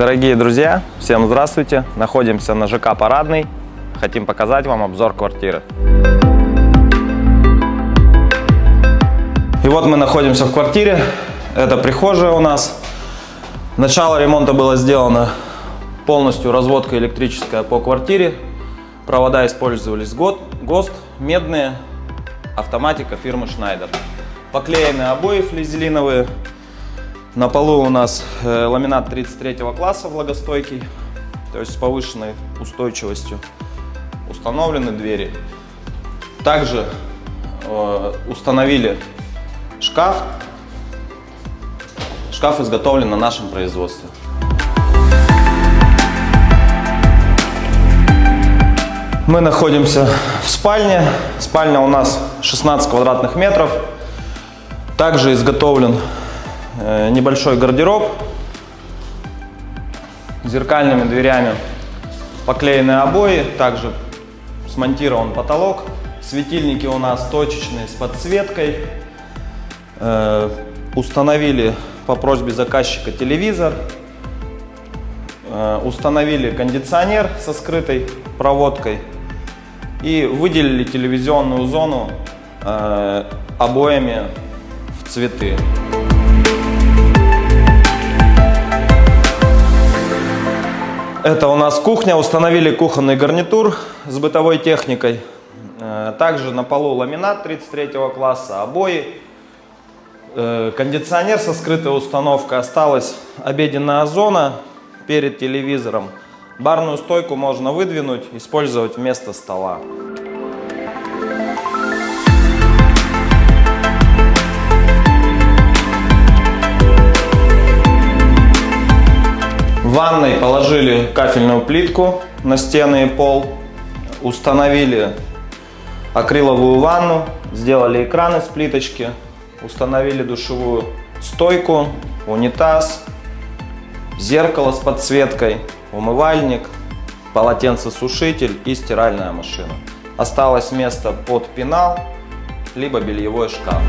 Дорогие друзья, всем здравствуйте! Находимся на ЖК Парадный. Хотим показать вам обзор квартиры. И вот мы находимся в квартире. Это прихожая у нас. Начало ремонта было сделано полностью разводка электрическая по квартире. Провода использовались ГОСТ, медные, автоматика фирмы Schneider. Поклеены обои флизелиновые. На полу у нас ламинат 33 класса влагостойкий, то есть с повышенной устойчивостью. Установлены двери. Также установили шкаф. Шкаф изготовлен на нашем производстве. Мы находимся в спальне. Спальня у нас 16 квадратных метров. Также изготовлен небольшой гардероб с зеркальными дверями, поклеены обои, также смонтирован потолок, светильники у нас точечные с подсветкой, установили по просьбе заказчика телевизор, установили кондиционер со скрытой проводкой и выделили телевизионную зону обоями в цветы. Это у нас кухня, установили кухонный гарнитур с бытовой техникой. Также на полу ламинат 33 класса, обои, кондиционер со скрытой установкой. Осталась обеденная зона перед телевизором. Барную стойку можно выдвинуть, использовать вместо стола. В ванной положили кафельную плитку на стены и пол, установили акриловую ванну, сделали экраны с плиточки, установили душевую стойку, унитаз, зеркало с подсветкой, умывальник, полотенцесушитель и стиральная машина. Осталось место под пенал, либо бельевой шкаф.